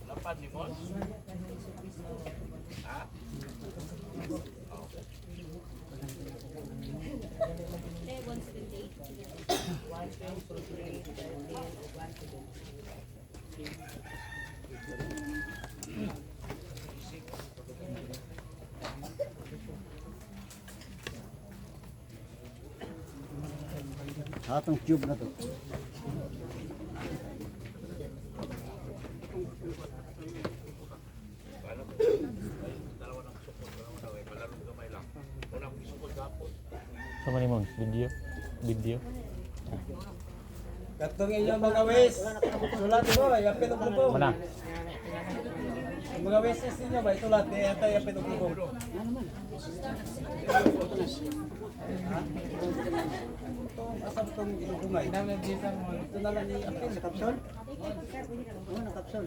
Lapan ni Mon? Ha? Atong tube na to. Sama ni Mons, video. Katong inyong mga wes. Sulat mo, yapin ang grupo. Mana? Mga wes ninyo ba isulat di ata yapin ang grupo. Asam tong ginugumay. Ito na lang ni apin sa kapsul. Oo, na kapsul.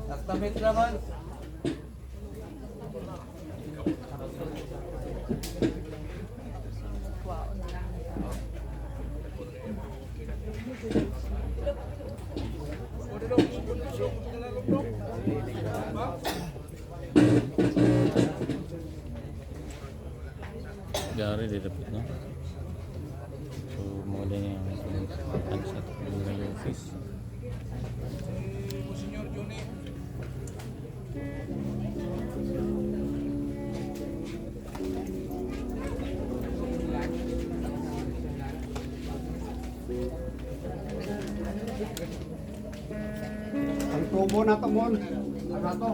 Taktamit naman. Dari di dapat no. So mulai yang ada satu bulan office. Senyor Johnny. Ang tubo na to, Mon. Ano to?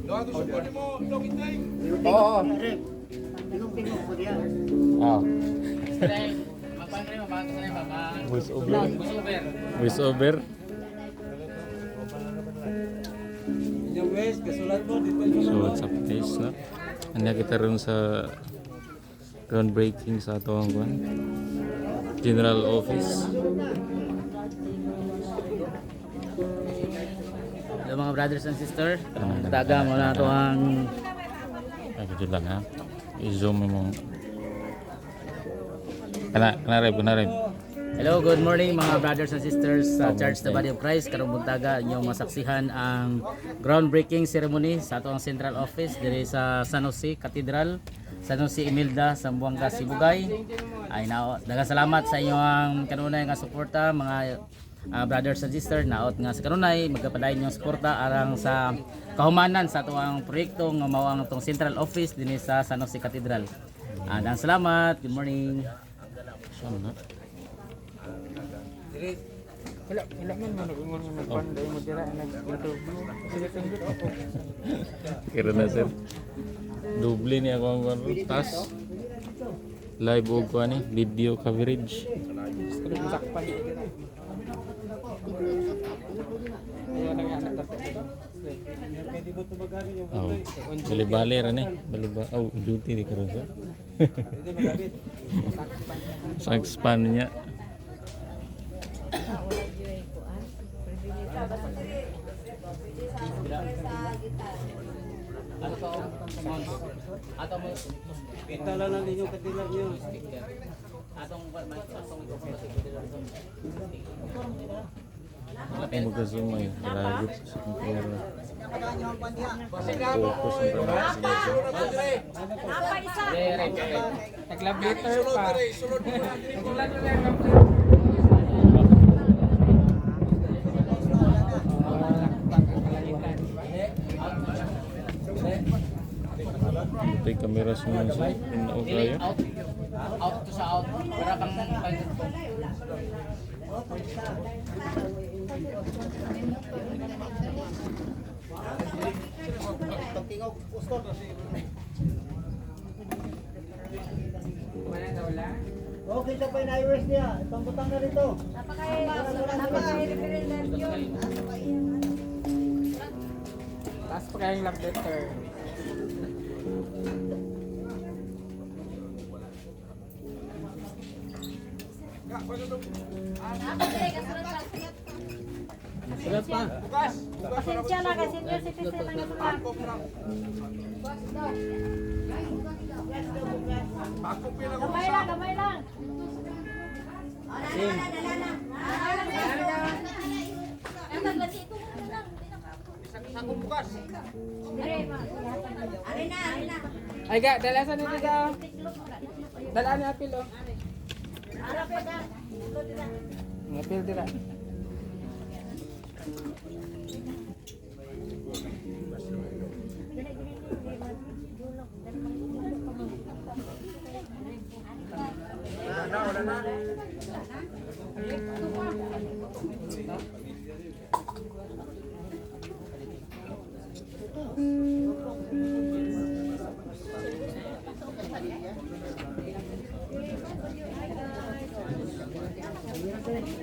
Doa tu support mo, dog itay. Oo. Pinong-pinong po diyan. Ah, Mapangre voice over. Voice over. Inyong wes, kasulat mo dito. So what's up guys, no? Anya kita rin sa groundbreaking sa atong kuan General Office. Hello mga brothers and sisters. Taga mo na ito ang Ay, dito lang ha. I-zoom mo. Kanarib. Hello, good morning mga brothers and sisters sa Church the Body of Christ. Karong buntaga inyong masaksihan ang groundbreaking ceremony sa atong central office diri sa San Jose Cathedral, San Jose Imelda, Zamboanga, Sibugay. Ay daghang salamat sa inyong kanunay nga suporta mga brothers and sisters. Naot nga sa kanunay magkapadayon yung suporta arang sa kahumanan sa atong proyekto nga mao ang atong central office dinhi sa San Jose Cathedral. Daghang salamat. Good morning. Sana. Wala man manungon sa magpanday mo dira nag-interview. Sige tunggit ako. Kira na sir. Doble ni ako ang tas. Live og kuan ni video coverage. Gusto ko sakpan dito. Ayo nang anak dapat. Pwede mo tumagamin yung Oh. Bali-bali ra ni. Bali-bali. Oh, duty di karon sir. pwede magamit. Sa expand niya. Ano to? Ato mo. Tala na ninyo katilang niyo. Atong ito pa sa katiral. Mag-zoom ay lagot sa computer. Focus ang Apa isa? Nag-love letter pa. Sulod mo na. Sulod mo na. Ito yung kamera sa mga sa pinao kayo. Out to sa out. Para kang Okay, siya pa yung iris niya. Itong butang na rito. Napaka-referendum yun. Taas pa kayong love letter. sulat pa. Pasensya na kasi senior citizen lang ito lang. Gamay lang, gamay lang. Ay ga, dalasan nito daw. Dalaan ni apil oh. Apil dira.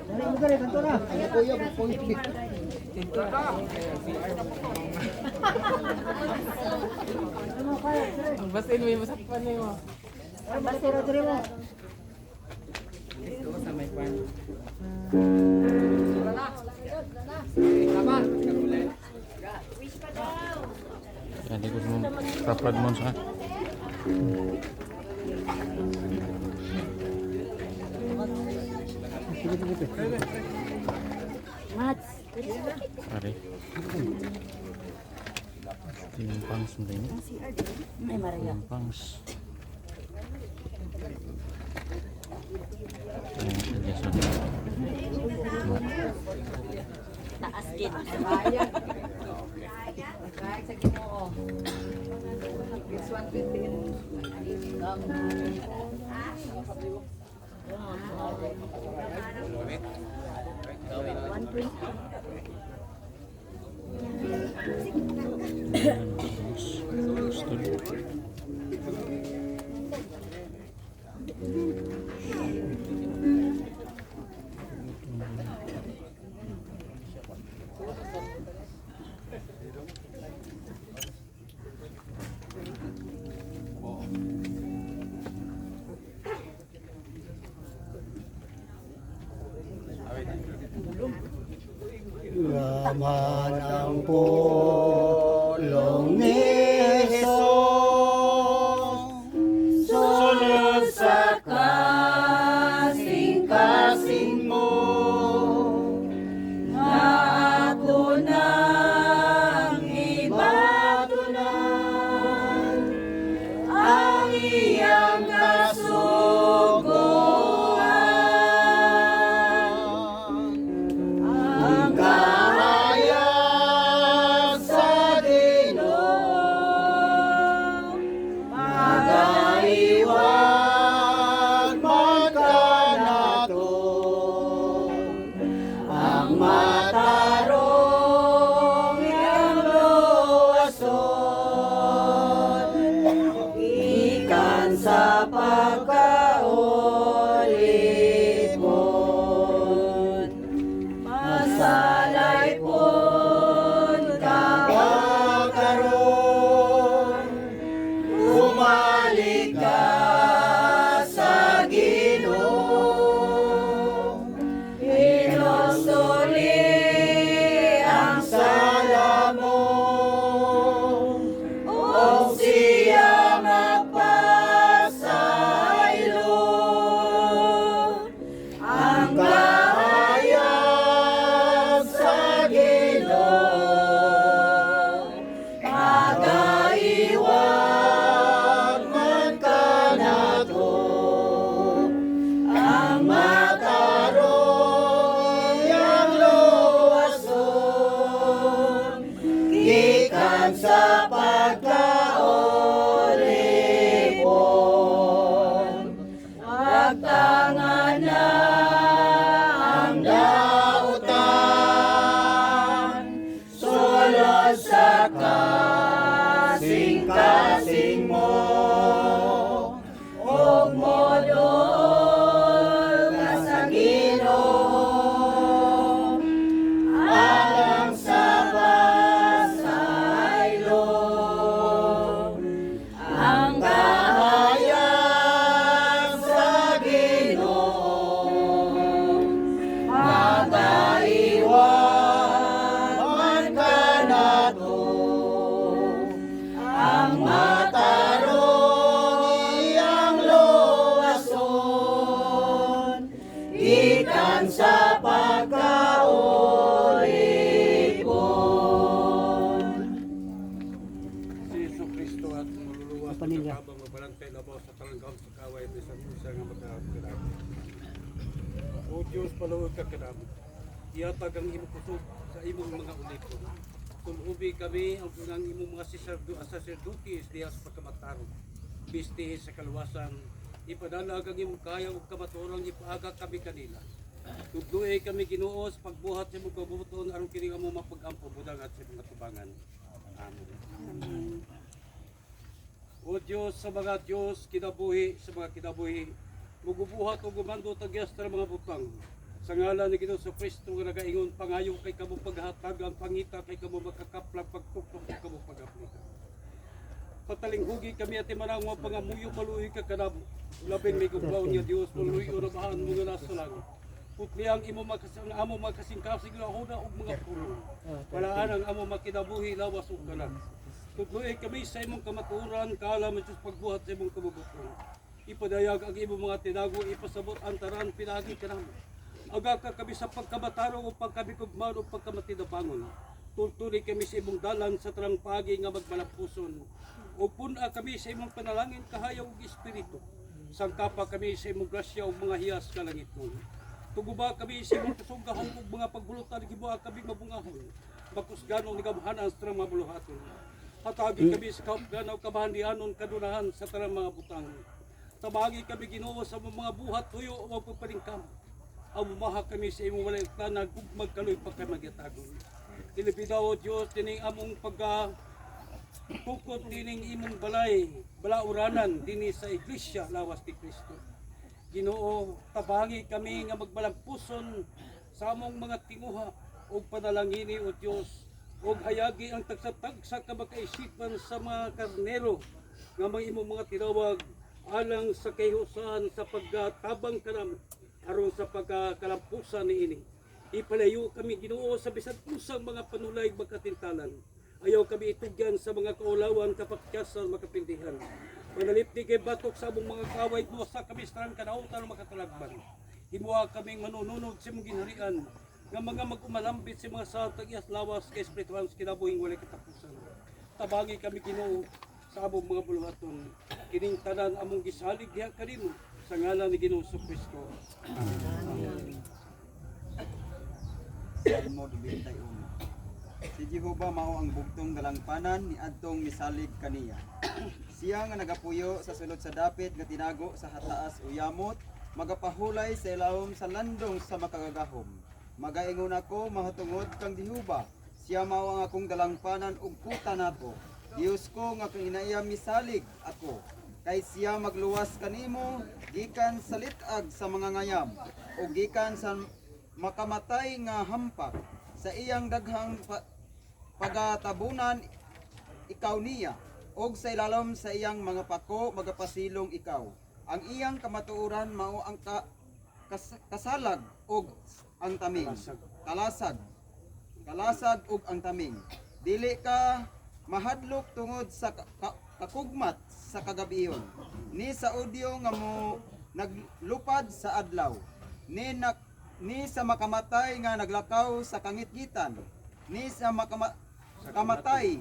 Dali mo gari, kanto na. Ay, kuya, kuya. Basta inuwi mo sa pan mo. Basira diri mo. Ito sa may pan. Yan, ikot mo. Kaplad mo sa. Mats. Pare. Timpangs mo din. Ay, Maria. Timpangs. Ayan, adjust mo. Taas gid. Laman ang pulong ni Jesus, sunod sa kasing-kasing mo, na ako nang ibatunan ang iyang kasuguan. Ang kahayag sa gikan sa pagkaoripon. Wagtangan na ang dautan, sulod sa kasing-kasing mo, ug modol nga sa Ginoo, alang sa pasaylo, ang kahayag sa Ginoo, magaiwan man kanato, ang matarong iyang luwason, gikan sa pagkaoripon. Si Yesu Kristo at maluluwas na kabang mabalantay labaw sa talanggang sa kaway at isang usa nga magkakakilala. O Diyos, palawag ka kanamo. Iyatag ang imong kusog sa imong mga uliko. Tulubi kami ang punang imong mga saserdotes diya sa pagkamatarong. Bistihin sa kalwasan, ipadalag ang imong kaya ug kamaturang ipaaga kami kanila. Tudloy kami Ginoo sa pagbuhat sa imong kabubuton aron kini nga mo mapag-ampo budang at sa mga tubangan. Amen. O Diyos sa mga Diyos, kinabuhi sa mga kinabuhi, mugubuhat o gumando tagyas sa mga butang. Sa ngalan ni Ginoo sa Kristo nga nagaingon, pangayo kay kamo paghatag, ang pangita kay kamo makakaplag, pagtuktok kay kamo pag-aplika. Patalinghugi kami at imanang mga pangamuyo maluhi ka kanamo. Labing may guglaw niya Diyos, maluhi o nabahan mo nga nasa langit. Putli ang imo amo makasingkasig na huda og mga puno. Walaan ang amo makinabuhi lawas ug kanan. Tudloy kami sa imong kamaturan, kala mo Diyos pagbuhat sa imong kabubuton. Ipadayag ang imong mga tinago, ipasabot ang taran pinagi kanamo. Aga ka kami sa pagkabatarong o pagkabikugman o pagkamatinabangon. Tultuli kami sa imong dalan sa tarang pagi nga magbalampuson. O puna kami sa imong panalangin kahayaw ug espiritu. Sangkapa kami sa imong grasya ug mga hiyas ka langit mo. Tuguba kami sa imong kasugahon ug mga pagbulutan gibuha kami mabungahon. Bakusganon ni gamhanan sa tarang mabuluhaton. Hatagi kami sa kaupganaw kabahandianon kadunahan sa tarang mga butang. Tabagi kami Ginoo sa mga buhat tuyo o magpapaningkam. Amumaha kami sa imong walay tanag ug magkaloy pa kay magyatagon. Dilibidaw o Diyos dining among tukod dining imong balauranan dinhi sa iglesia lawas ni Kristo. Ginoo, tabangi kami nga magbalampuson sa among mga tinguha ug panalangini o Diyos ug hayagi ang tagsatagsa ka makaisipan sa mga karnero nga mga imong mga tinawag alang sa kahiusahan sa pagtabang kanam aron sa pagkalampusan niini. Ipalayo kami Ginoo sa bisan usang mga panulay magkatintalan. Ayaw kami itugyan sa mga kaulawan kapakyasan makapindihan. Manalipti kay batok sa among mga kaway dusa kami sa kanautan makatalagban. Himuha kaming manununog sa imong ginharian nga mga mag-umalambit sa mga sa tagyas lawas kay espirituhan sa kinabuhing walay katapusan. Tabangi kami Ginoo sa among mga buluhaton. Kining tanan among gisalig diha kanimo sa ngalan ni Ginoo Kristo. Amen. Salmo 21. Si Jehova mao ang bugtong dalangpanan ni adtong misalig kaniya. Siya nga nagapuyo sa sulod sa dapit nga tinago sa hataas uyamot, magapahulay sa ilawom sa landong sa makagagahom. Magaingon ako mahutungod kang Jehova. Siya mao ang akong dalangpanan ug kuta nato. Dios ko nga kinaiya misalig ako. Kay siya magluwas kanimo gikan sa litag sa mga ngayam o gikan sa makamatay nga hampak. Sa iyang daghang pagatabunan ikaw niya og sa ilalom sa iyang mga pako magapasilong ikaw. Ang iyang kamatuoran mao ang kasalag og ang taming. Kalasag og ang taming. Dili ka mahadlok tungod sa kakugmat sa kagabiyon. Ni sa udyo nga mo naglupad sa adlaw. Ni sa makamatay nga naglakaw sa kangitgitan. Ni sa kamatay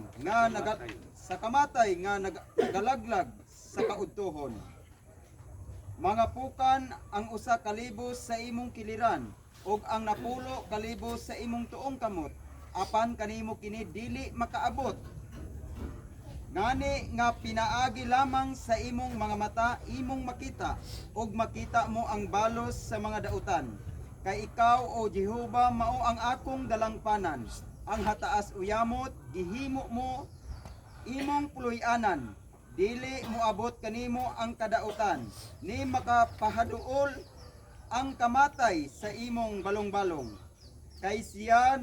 nga nagalaglag sa kaudtohon. Mga pukan ang usa ka libos sa imong kiliran ug ang napulo ka libos sa imong tuong kamot. Apan kanimo kini dili makaabot Ngani nga pinaagi lamang sa imong mga mata imong makita ug makita mo ang balos sa mga dautan. Kay ikaw o Jehova mao ang akong dalangpanan. Ang hataas uyamot gihimo mo imong puloy-anan. Dili mo abot kanimo ang kadautan. Ni makapahaduol ang kamatay sa imong balong-balong. Kay siya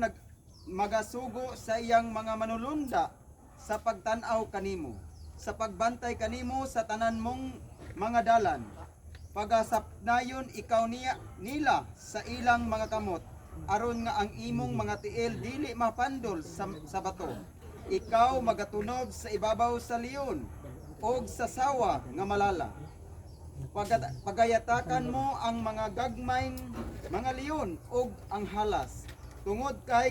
magasugo sa iyang mga manulunda sa pagtan-aw kanimo, sa pagbantay kanimo sa tanan mong mga dalan. Pagasapnayon ikaw nila sa ilang mga kamot, aron nga ang imong mga tiil dili mapandol sa bato. Ikaw magatunog sa ibabaw sa leon og sa sawa nga malala. Pagayatakan mo ang mga gagmayng mga leon og ang halas. Tungod kay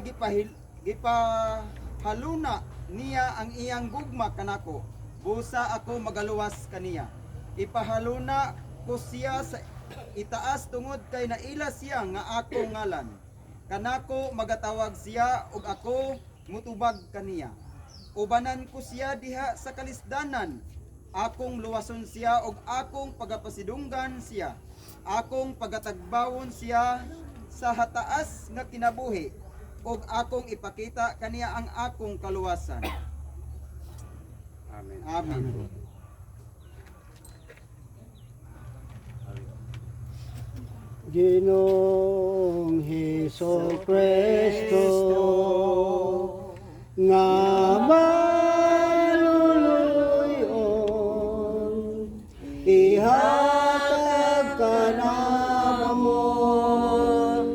gipahaluna niya ang iyang gugma kanako, busa ako magaluwas kaniya. Ipahaluna ko siya sa itaas tungod kay naila siya nga ako ngalan. Kanako magatawag siya ug ako mutubag kaniya. Ubanan ko siya diha sa kalisdanan. Akong luwason siya ug akong pagapasidunggan siya. Akong pagatagbawon siya sa hataas nga kinabuhi ug akong ipakita kaniya ang akong kaluwasan. Amen. Amen. Ginoong Hesus Kristo nga maluluyon, ihatag ka namo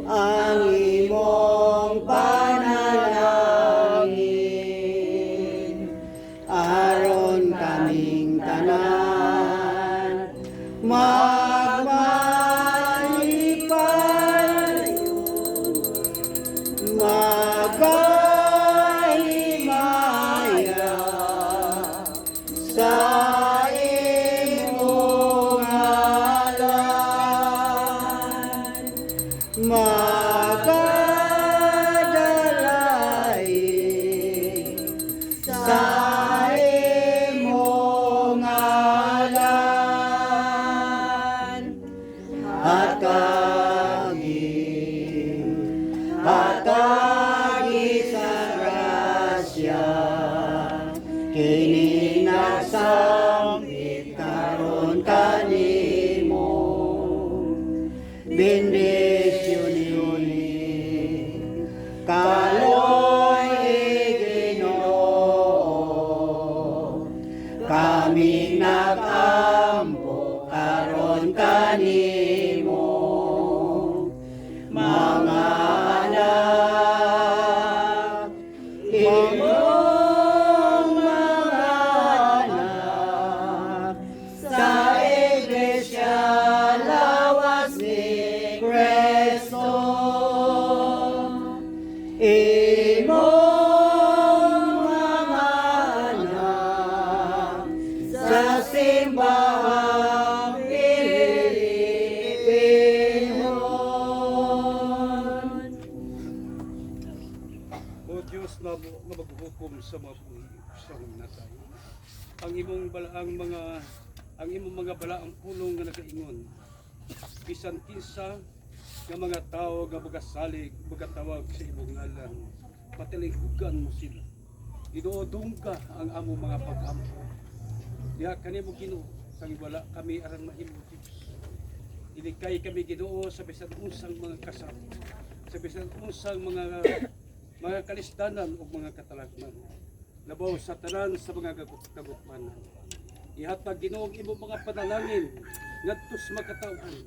ang imong panalangin, aron kaming tanan magpahimaya sa imong ngalan, magadalain sa imong ngalan, at hatagi sa grasya kini nagsambit karon kanimo. Bendisyon ni kaloy Ginoo, kami nagampo karon kanimo, mga anak, imong mga anak, sa Iglesia Lawas ni Cristo. Imong mga anak, sa simbahang Pilipinon. O Diyos na maghuhukom sa mga buhi sa natay. Ang imong mga balaang pulong nga nagaingon. Bisan kinsa nga mga tao nga magasalig, magatawag sa imong ngalan, patilinghugan mo sila. Inuodong ka ang among mga pag-ampo. Diha kanimo Ginoo, sang wala kami aran mahimo Dios. Inikay kami Ginoo sa bisan unsang mga kasal, sa bisan unsang mga kalisdanan o mga katalagman. Labaw sa tanan sa mga gagutmanan. Ihatag Ginoo ang imong mga panalangin ngadto sa makatawhan.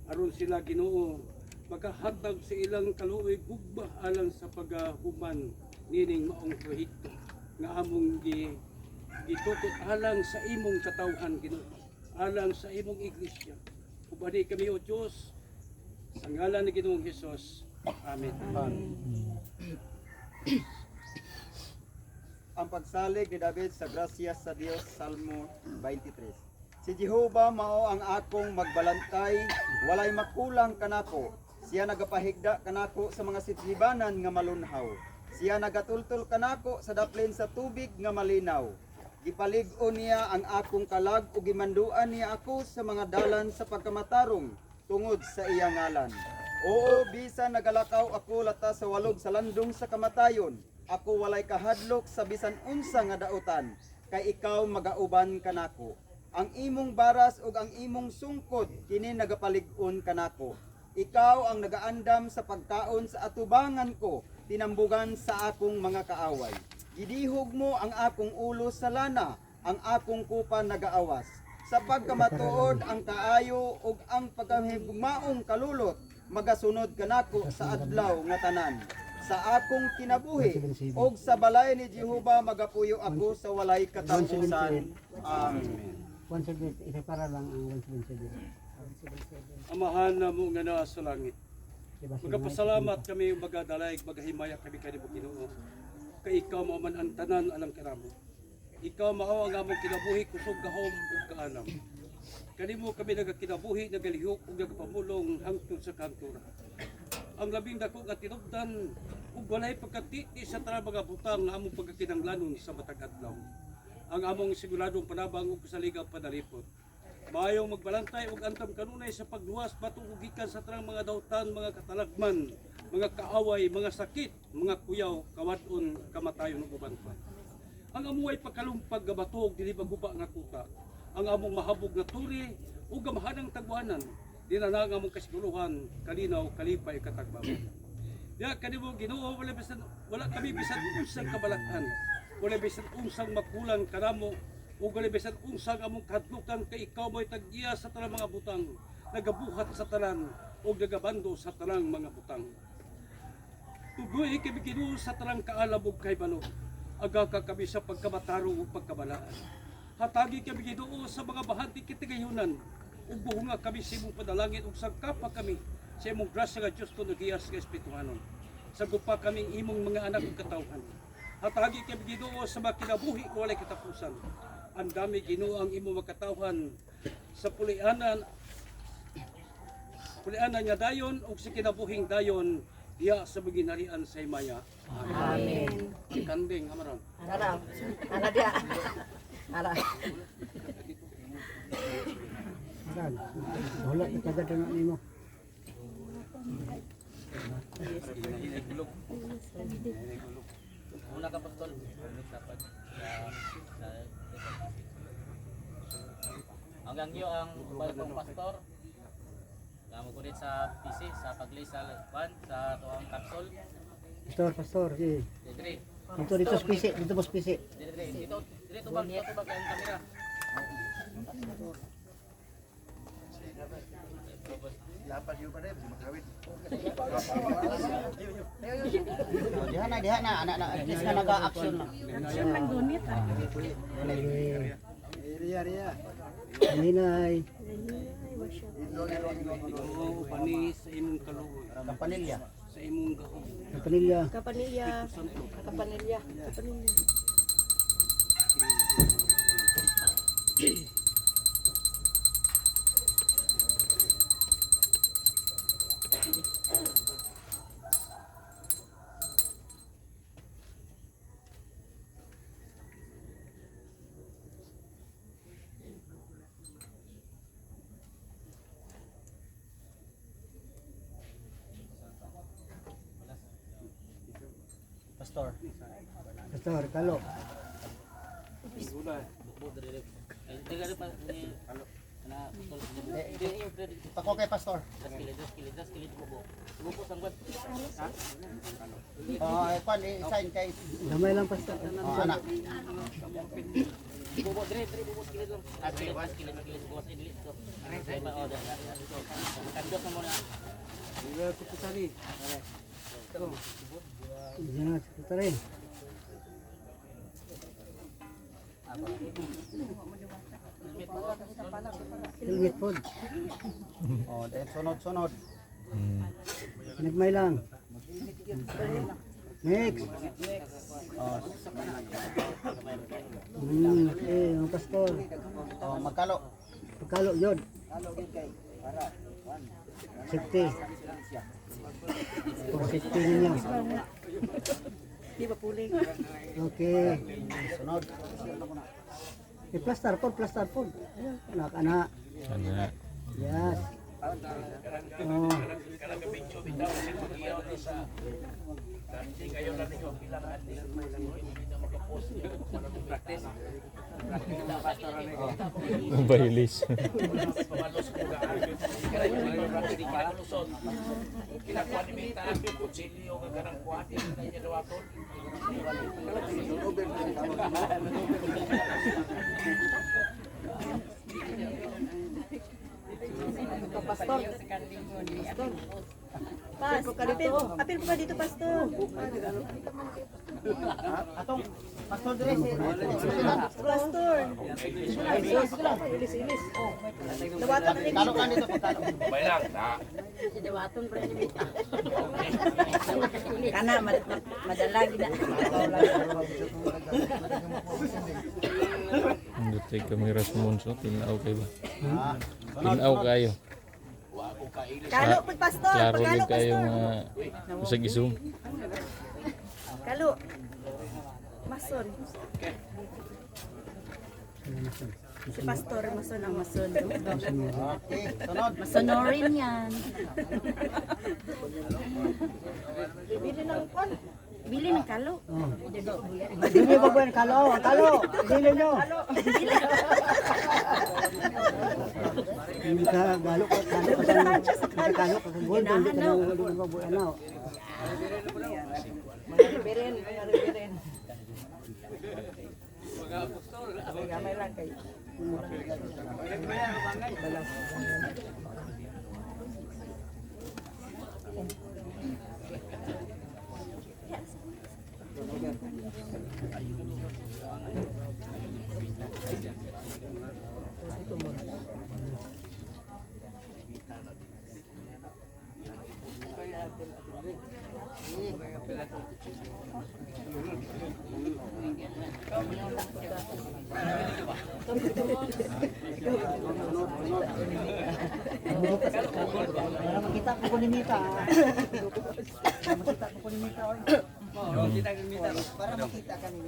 Aron sila Ginoo makahatag sa ilang kaluoy gugma alang sa paghuman nining maong proyekto nga among gitukod alang sa imong katawhan Ginoo, alang sa imong iglesia. Ubani kami o Dios sa ngalan ni Ginoong Hesus. Amen. Ang pagsalig ni David sa grasya sa Dios, Salmo 23. Si Jehova mao ang akong magbalantay, walay makulang kanako. Siya nagapahigda kanako sa mga sitlibanan nga malunhaw. Siya nagatultol kanako sa daplin sa tubig nga malinaw. Gipalig-on niya ang akong kalag ug gimanduan niya ako sa mga dalan sa pagkamatarong tungod sa iyang ngalan. Oo, bisan nagalakaw ako lata sa walog sa landong sa kamatayon, ako walay kahadlok sa bisan unsa nga dautan, kay ikaw magauban kanako. Ang imong baras ug ang imong sungkod kini nagapalig-on kanako. Ikaw ang nagaandam sa pagkaon sa atubangan ko, tinambugan sa akong mga kaaway. Gidihog mo ang akong ulo sa lana, ang akong kupa nagaawas. Sa pagkamatuod ang kaayo ug ang pagkamahigmaong kalulot, magasunod kanako sa adlaw nga tanan. Sa akong kinabuhi ug sa balay ni Jehova magapuyo ako sa walay katapusan. Amen. 178, isa para lang ang 177. Amahan na mo nga naa sa langit. Magapasalamat kami magadalay, magahimaya kami kanimo Ginoo. Kay ikaw mao man ang tanan alang karamo. Ikaw mao ang among kinabuhi kusog gahom ug kaanam. Kanimo kami nagakinabuhi, nagalihok ug nagapamulong hangtod sa kantura. Ang labing dako nga tinubdan ug walay pagkatiti sa tara mga butang nga among pagkakinanglanon sa matag adlaw. Ang among siguradong panabang ug kasaligang panalipod. Mayong magbalantay ug antam kanunay sa pagluwas batok ug gikan sa tarang mga dautan, mga katalagman, mga kaaway, mga sakit, mga kuyaw, kawadon, kamatayon ug uban pa. Ang amuay pagkalumpag nga batog dili maguba nga kuta. Ang among mahabog nga turi ug gamahanang tagwanan dinanang among kasiguluhan kalinaw kalipay katagbaw. Ya kanimo Ginoo wala kami bisan unsang kabalak-an. Wala bisan unsang makulang kanamo ug wala bisan unsang among kahadlukan kay ikaw mo'y tag-iya sa tanang mga butang, nagabuhat sa tanan ug nagabando sa tanang mga butang. Tugoy kami Ginoo sa tanang kaalam ug kahibalo. Aga ka kami sa pagkamatarong ug pagkabalaan. Hatagi kami Ginoo sa mga bahanti kitigayunan ug buhunga kami sa imong padalangin ug sagkapa kami sa imong grasya nga Dios ko nagiyas nga espirituhanon. Sagupa kaming imong mga anak ug katawhan. Hatagi kami Ginoo sa mga kinabuhi o walay katapusan. Ang dami Ginoo ang imong makatawhan sa pulianan nga dayon ug sa kinabuhing dayon diya sa maginarian sa Himaya. Amen. Ang kanding amaron. Ara dia. Ara. Wala ka tagad na nimo. Una ka pastol. Dapat hanggang iyo ang bagong pastor. Kamo kunit sa PC sa paglay sa kwan sa tuang kapsul. Pastor, si. Dire. Dito spisi, dito mo spisi. Dito bang ang kamera. Diha na, anak na, at least na nag-action na. Action lang gunit ah. Ria. Ninay. Oo, pani sa imong kaluoy, Kampanilya. sa imong gahom. Kampanilya. Kapanilya. Kapanilya. Pastor, kalo. Pako kay pastor. Kwan, sign kay. Damay lang pastor. Anak. Jangan sekretary. Helmet food. Oh, dahil sunod-sunod. Nagmay lang. Next. Oh. Okay, ang pastor. Oh, magkalo. Magkalo yun. Safety. For safety ninyo. Okay. Sunod. Plaster po. Anak. Ana. Yes. Oh. Bailis. Pas, apil po ka dito, Pastor. Atong pastor dress. Pastor. Lawatan na Kalo kan dito pagkalo. Kana, madalagi na. Hindi tayo kamera sa Monso. Tinaw kayo ba? Tinaw kayo. Kalo, Pastor. Klaro Pagkalo, din kayo Pastor. mga usag isum. Kalo. Mason. Si Pastor, mason ang mason. Okay, sunod. Masonorin yan. Bili ng kon. Bili ng kalo. Dili ba buwan kalo? Dili nyo. Hindi ka galo ko kalo ka gold hindi ka na buwan na. Para makita ko ni Mita.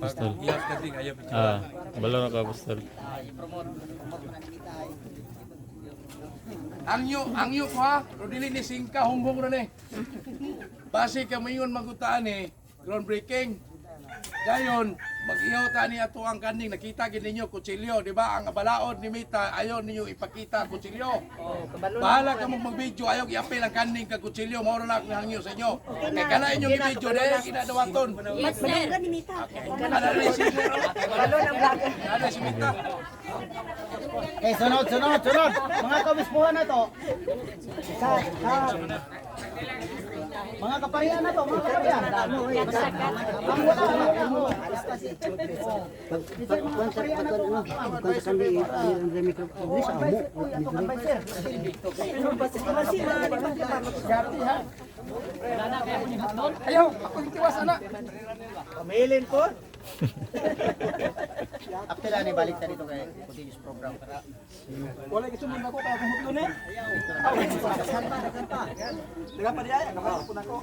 Pastor. Balo na ka, Pastor. Ang iyo ko ha, pero dili ni singka humbong ron eh. Base ka mayon magutaan eh, groundbreaking. Dayon, mag-iyaw ta ni ato ang kaning nakita gid ninyo kutsilyo, di ba? Ang balaod ni Mita ayon ninyo ipakita kutsilyo. Bahala ka mag-video, ayaw i-apil ang kaning kag kutsilyo, mao ra na ang hangyo sa inyo. Kay kana inyong i-video dahil kinadawaton. Yes, sir. Ni Mita. Kana rin si Kana si Mita. Sunod. Mga kabispuhan na to. Mga kaparian na to, mga kaparian. Ang wala. Ayaw, ako yung tiwas anak. Pamilin po. After na balik ta dito kay continuous program. Wala isumun ako kaya kung hutlo eh. Diga pa diya, nakapun ako.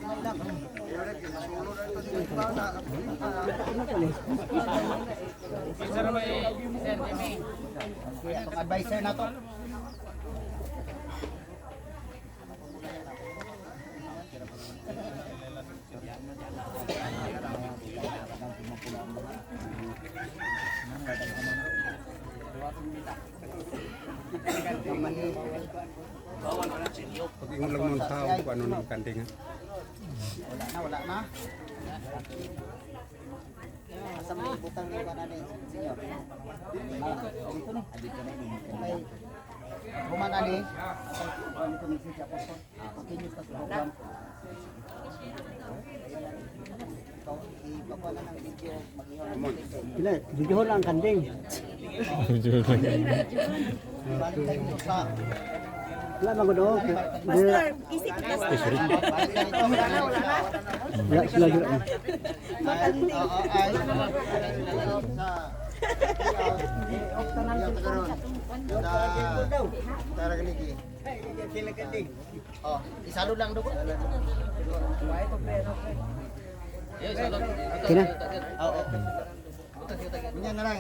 Ang advisor na to. Pag-ingon lang ng tao kung ano ng kanding ha. Wala na. Asa mo butang ni kanani, senyor. Dito ni. Kay Human ani. Dito ni si Apostol. Continue sa program. Ipakuha na ng video, mag-ihaw. Video lang kanding. Balik tayo sa wala mga doon. Pastor, isip Pastor. Wala sila doon. Isalo lang doon. Kina? Oo. Ganyan na lang.